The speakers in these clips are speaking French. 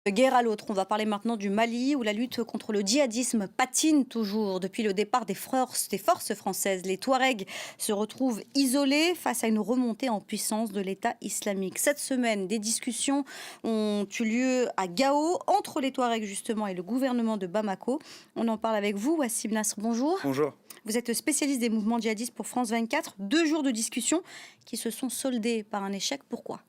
De guerre à l'autre, on va parler maintenant du Mali où la lutte contre le djihadisme patine toujours. Depuis le départ des forces françaises, les Touaregs se retrouvent isolés face à une remontée en puissance de l'État islamique. Cette semaine, des discussions ont eu lieu à Gao entre les Touaregs justement et le gouvernement de Bamako. On en parle avec vous, Wassim Nasr, bonjour. Bonjour. Vous êtes spécialiste des mouvements djihadistes pour France 24. 2 jours de discussion qui se sont soldés par un échec. Pourquoi ?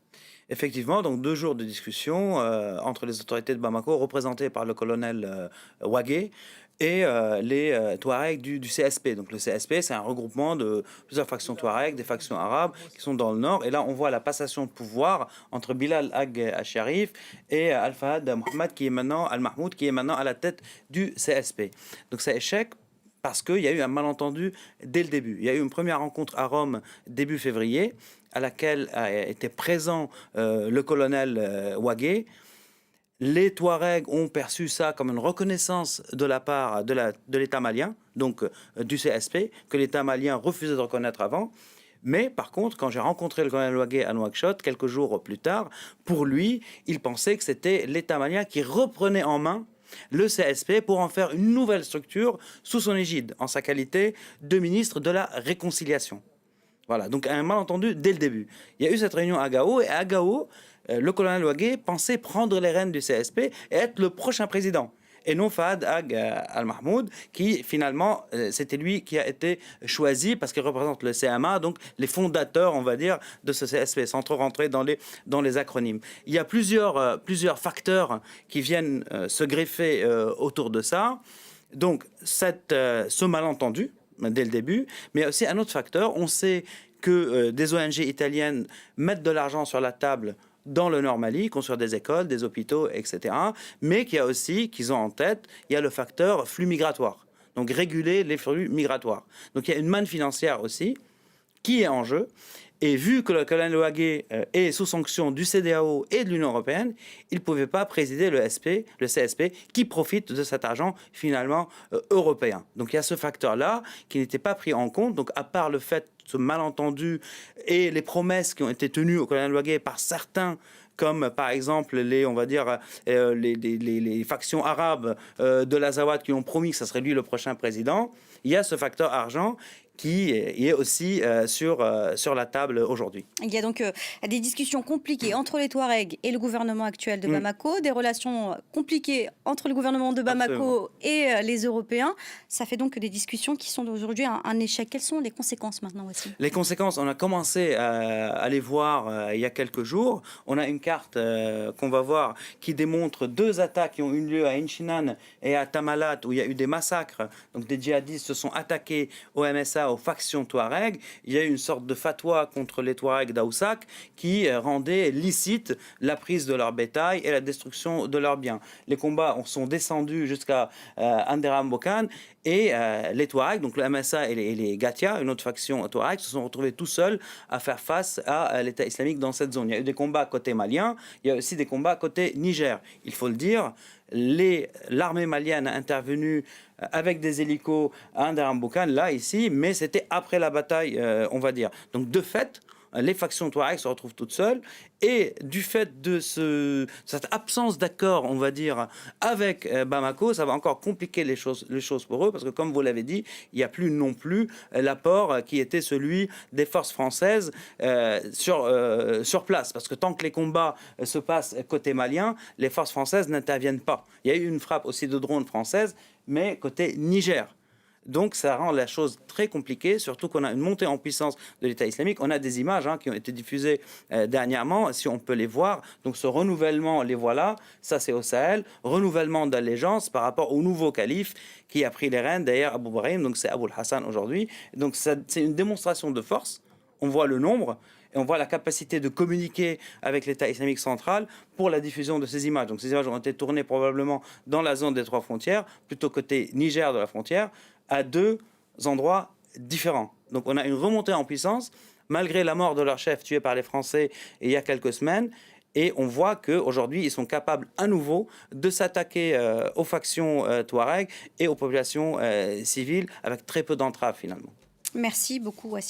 Effectivement, donc 2 jours de discussion entre les autorités de Bamako, représentées par le colonel Ouagué, et les Touaregs du CSP. Donc le CSP, c'est un regroupement de plusieurs factions Touaregs, des factions arabes qui sont dans le nord. Et là, on voit la passation de pouvoir entre Bilal Ag al-Sharif et Al-Fahad Mohamed, qui est maintenant Al-Mahmoud, qui est maintenant à la tête du CSP. Donc c'est échec parce qu'il y a eu un malentendu dès le début. Il y a eu une première rencontre à Rome début février, à laquelle était présent le colonel Ouagué. Les Touaregs ont perçu ça comme une reconnaissance de la part de l'État malien, donc du CSP, que l'État malien refusait de reconnaître avant. Mais par contre, quand j'ai rencontré le colonel Ouagué à Nouakchott, quelques jours plus tard, pour lui, il pensait que c'était l'État malien qui reprenait en main le CSP pour en faire une nouvelle structure sous son égide, en sa qualité de ministre de la Réconciliation. Voilà, donc un malentendu dès le début. Il y a eu cette réunion à Gao, et à Gao, le colonel Ouagué pensait prendre les rênes du CSP et être le prochain président. Et non Fahad Ag al-Mahmoud, qui finalement, c'était lui qui a été choisi parce qu'il représente le CMA, donc les fondateurs, on va dire, de ce CSP, sans trop rentrer dans les acronymes. Il y a plusieurs facteurs qui viennent se greffer autour de ça. Donc, ce malentendu, dès le début, mais il y a aussi un autre facteur. On sait que des ONG italiennes mettent de l'argent sur la table dans le Nord Mali, construire des écoles, des hôpitaux, etc. Mais qu'il y a aussi, qu'ils ont en tête, il y a le facteur flux migratoire. Donc réguler les flux migratoires. Donc il y a une manne financière aussi qui est en jeu. Et vu que le colonel Ouagué est sous sanction du CEDEAO et de l'Union européenne, il ne pouvait pas présider le CSP, qui profite de cet argent finalement européen. Donc il y a ce facteur-là qui n'était pas pris en compte. Donc à part le fait, ce malentendu et les promesses qui ont été tenues au colonel Ouagué par certains, comme par exemple les factions arabes de l'Azawad qui ont promis que ce serait lui le prochain président, il y a ce facteur argent qui est aussi sur la table aujourd'hui. Il y a donc des discussions compliquées entre les Touaregs et le gouvernement actuel de Bamako, des relations compliquées entre le gouvernement de Bamako et les Européens. Ça fait donc des discussions qui sont aujourd'hui un échec. Quelles sont les conséquences maintenant aussi ? Les conséquences, on a commencé à les voir il y a quelques jours. On a une carte qu'on va voir qui démontre 2 attaques qui ont eu lieu à Inchinan et à Tamalat, où il y a eu des massacres. Donc des djihadistes se sont attaqués au MSA, aux factions Touareg. Il y a eu une sorte de fatwa contre les Touaregs d'Aoussak qui rendait licite la prise de leur bétail et la destruction de leurs biens. Les combats sont descendus jusqu'à Anderam Bokan, et les Touaregs, donc le MSA et les Gatia, une autre faction Touareg, se sont retrouvés tout seuls à faire face à l'État islamique dans cette zone. Il y a eu des combats côté malien, il y a aussi des combats côté Niger. Il faut le dire, l'armée malienne a intervenu avec des hélicos à Anderam-Boukan, là, ici, mais c'était après la bataille, on va dire. Donc, de fait, les factions Touareg se retrouvent toutes seules, et du fait de cette absence d'accord, on va dire, avec Bamako, ça va encore compliquer les choses pour eux, parce que comme vous l'avez dit, il n'y a plus non plus l'apport qui était celui des forces françaises sur place, parce que tant que les combats se passent côté malien, les forces françaises n'interviennent pas. Il y a eu une frappe aussi de drones françaises, mais côté Niger. Donc ça rend la chose très compliquée, surtout qu'on a une montée en puissance de l'État islamique. On a des images qui ont été diffusées dernièrement, si on peut les voir. Donc ce renouvellement, les voilà, ça c'est au Sahel, renouvellement d'allégeance par rapport au nouveau calife qui a pris les rênes, d'ailleurs Abou Brahim, donc c'est Abou Hassan aujourd'hui. Donc c'est une démonstration de force, on voit le nombre, et on voit la capacité de communiquer avec l'État islamique central pour la diffusion de ces images. Donc ces images ont été tournées probablement dans la zone des 3 frontières, plutôt côté Niger de la frontière, à 2 endroits différents. Donc on a une remontée en puissance, malgré la mort de leur chef tué par les Français il y a quelques semaines. Et on voit qu'aujourd'hui, ils sont capables à nouveau de s'attaquer aux factions Touareg et aux populations civiles avec très peu d'entraves finalement. Merci beaucoup, Wassim.